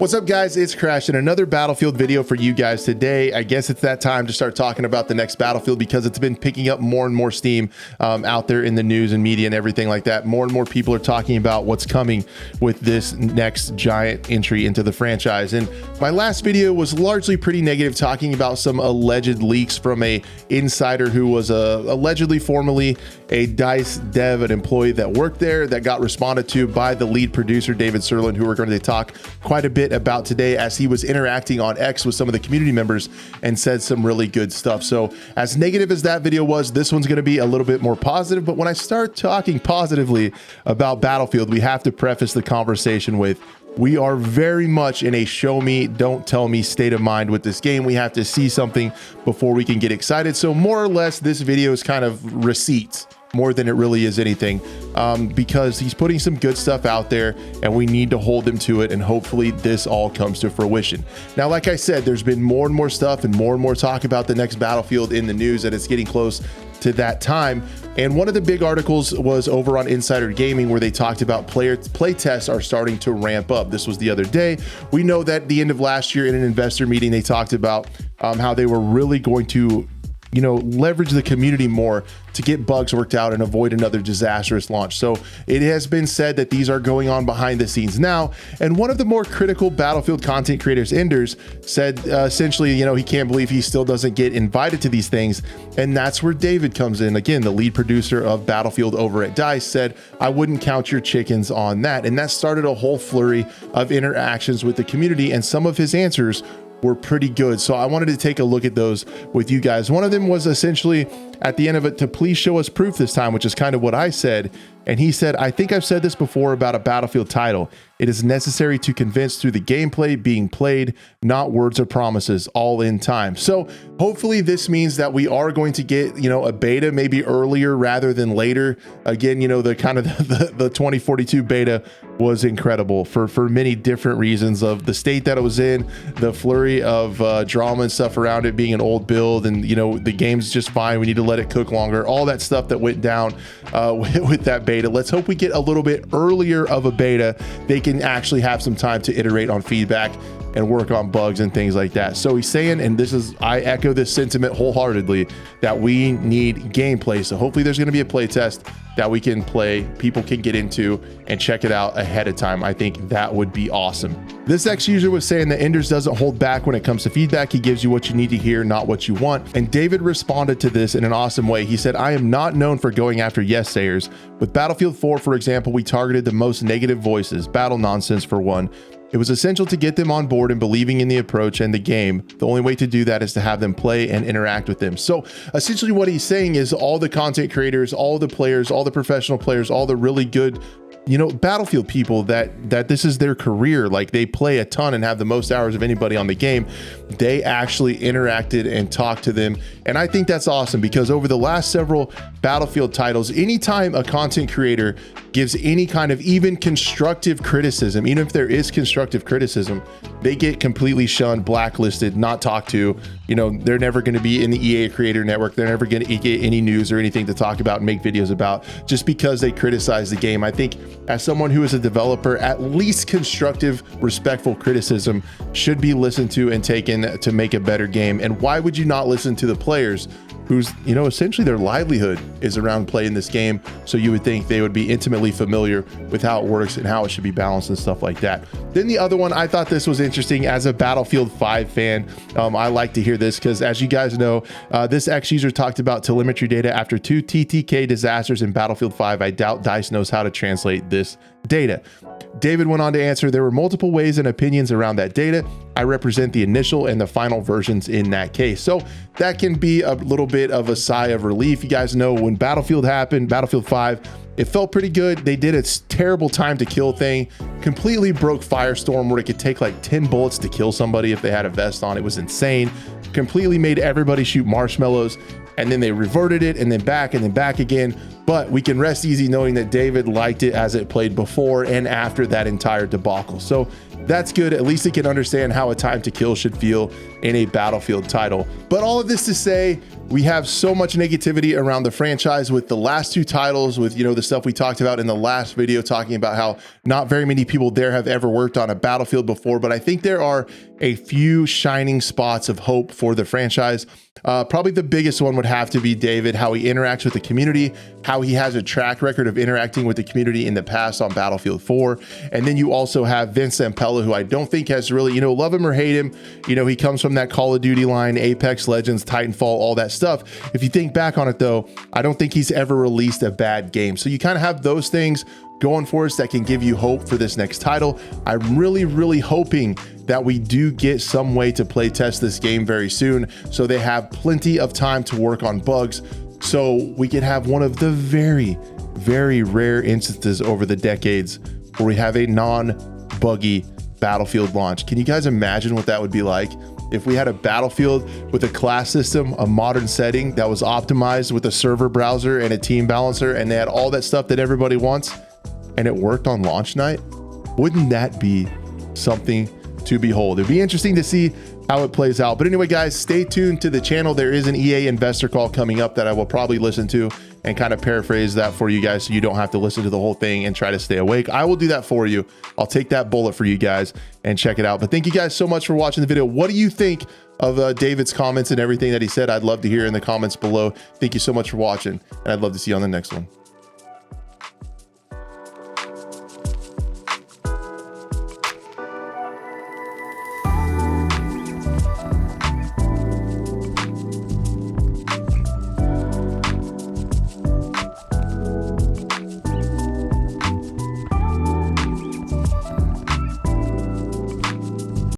What's up, guys? It's Crash and another Battlefield video for you guys today. I guess it's that time to start talking about the next Battlefield because it's been picking up more and more steam out there in the news and media and everything like that. More and more people are talking about what's coming with this next giant entry into the franchise. And my last video was largely pretty negative, talking about some alleged leaks from a insider who was allegedly formerly a DICE dev, an employee that worked there, that got responded to by the lead producer, David Sirlin, who we're going to talk quite a bit about today, as he was interacting on X with some of the community members and said some really good stuff. So as negative as that video was, this one's going to be a little bit more positive. But when I start talking positively about Battlefield, we have to preface the conversation with, we are very much in a show me, don't tell me state of mind with this game. We have to see something before we can get excited. So more or less, this video is kind of receipts more than it really is anything, because he's putting some good stuff out there and we need to hold him to it, and hopefully this all comes to fruition. Now, like I said, there's been more and more stuff and more talk about the next Battlefield in the news, and it's getting close to that time. And one of the big articles was over on Insider Gaming, where they talked about play tests are starting to ramp up. This was the other day. We know that the end of last year in an investor meeting, they talked about how they were really going to leverage the community more to get bugs worked out and avoid another disastrous launch. So it has been said that these are going on behind the scenes now. And one of the more critical Battlefield content creators, Enders, said essentially, he can't believe he still doesn't get invited to these things. And that's where David comes in. Again, the lead producer of Battlefield over at DICE said, I wouldn't count your chickens on that. And that started a whole flurry of interactions with the community, and some of his answers were pretty good. So I wanted to take a look at those with you guys. One of them was essentially at the end of it to please show us proof this time, which is kind of what I said. And he said, I think I've said this before about a Battlefield title. It is necessary to convince through the gameplay being played, not words or promises, all in time. So hopefully this means that we are going to get, a beta maybe earlier rather than later. Again, the kind of the 2042 beta was incredible for many different reasons, of the state that it was in, the flurry of drama and stuff around it being an old build, and the game's just fine, we need to let it cook longer, all that stuff that went down with that beta. Let's hope we get a little bit earlier of a beta. They can actually have some time to iterate on feedback and work on bugs and things like that. So he's saying, and I echo this sentiment wholeheartedly, that we need gameplay. So hopefully there's going to be a play test that we can play, people can get into and check it out ahead of time. I think that would be awesome. This X user was saying that Enders doesn't hold back when it comes to feedback. He gives you what you need to hear, not what you want. And David responded to this in an awesome way. He said, I am not known for going after yes sayers. With Battlefield 4, for example, we targeted the most negative voices, battle nonsense for one. It was essential to get them on board and believing in the approach and the game. The only way to do that is to have them play and interact with them. So essentially what he's saying is all the content creators, all the players, all the professional players, all the really good Battlefield people that this is their career, like they play a ton and have the most hours of anybody on the game, they actually interacted and talked to them. And I think that's awesome, because over the last several Battlefield titles, anytime a content creator gives any kind of even constructive criticism, even if there is constructive criticism, they get completely shunned, blacklisted, not talked to. They're never going to be in the EA Creator Network. They're never going to get any news or anything to talk about and make videos about, just because they criticize the game. I think as someone who is a developer, at least constructive, respectful criticism should be listened to and taken to make a better game. And why would you not listen to the players whose, essentially their livelihood is around playing this game? So you would think they would be intimately familiar with how it works and how it should be balanced and stuff like that. Then the other one, I thought this was interesting as a Battlefield 5 fan. I like to hear this because, as you guys know, this X user talked about telemetry data after 2 TTK disasters in Battlefield 5. I doubt DICE knows how to translate this data. David went on to answer, there were multiple ways and opinions around that data. I represent the initial and the final versions in that case. So that can be a little bit of a sigh of relief. You guys know when Battlefield happened, Battlefield 5, it felt pretty good. They did its terrible time to kill thing, completely broke Firestorm, where it could take like 10 bullets to kill somebody if they had a vest on. It was insane. Completely made everybody shoot marshmallows. And then they reverted it, and then back again. But we can rest easy knowing that David liked it as it played before and after that entire debacle. So that's good. At least he can understand how a time to kill should feel in a Battlefield title. But all of this to say, we have so much negativity around the franchise with the last two titles, with, you know, the stuff we talked about in the last video, talking about how not very many people there have ever worked on a Battlefield before. But I think there are a few shining spots of hope for the franchise. Probably the biggest one would have to be David, how he interacts with the community, how he has a track record of interacting with the community in the past on Battlefield 4. And then you also have Vince Zampella, who I don't think has really, you know, love him or hate him, you know, he comes from that Call of Duty line, Apex Legends, Titanfall, all that stuff. If you think back on it though, I don't think he's ever released a bad game. So you kind of have those things going for us that can give you hope for this next title. I'm really hoping that we do get some way to play test this game very soon, so they have plenty of time to work on bugs, so we can have one of the very rare instances over the decades where we have a non-buggy Battlefield launch. Can you guys imagine what that would be like if we had a Battlefield with a class system, a modern setting that was optimized with a server browser and a team balancer, and they had all that stuff that everybody wants, and it worked on launch night? Wouldn't that be something to behold? It'd be interesting to see how it plays out. But anyway, guys, stay tuned to the channel. There is an EA investor call coming up that I will probably listen to and kind of paraphrase that for you guys, so you don't have to listen to the whole thing and try to stay awake. I will do that for you. I'll take that bullet for you guys and check it out. But thank you guys so much for watching the video. What do you think of David's comments and everything that he said? I'd love to hear in the comments below. Thank you so much for watching, and I'd love to see you on the next one.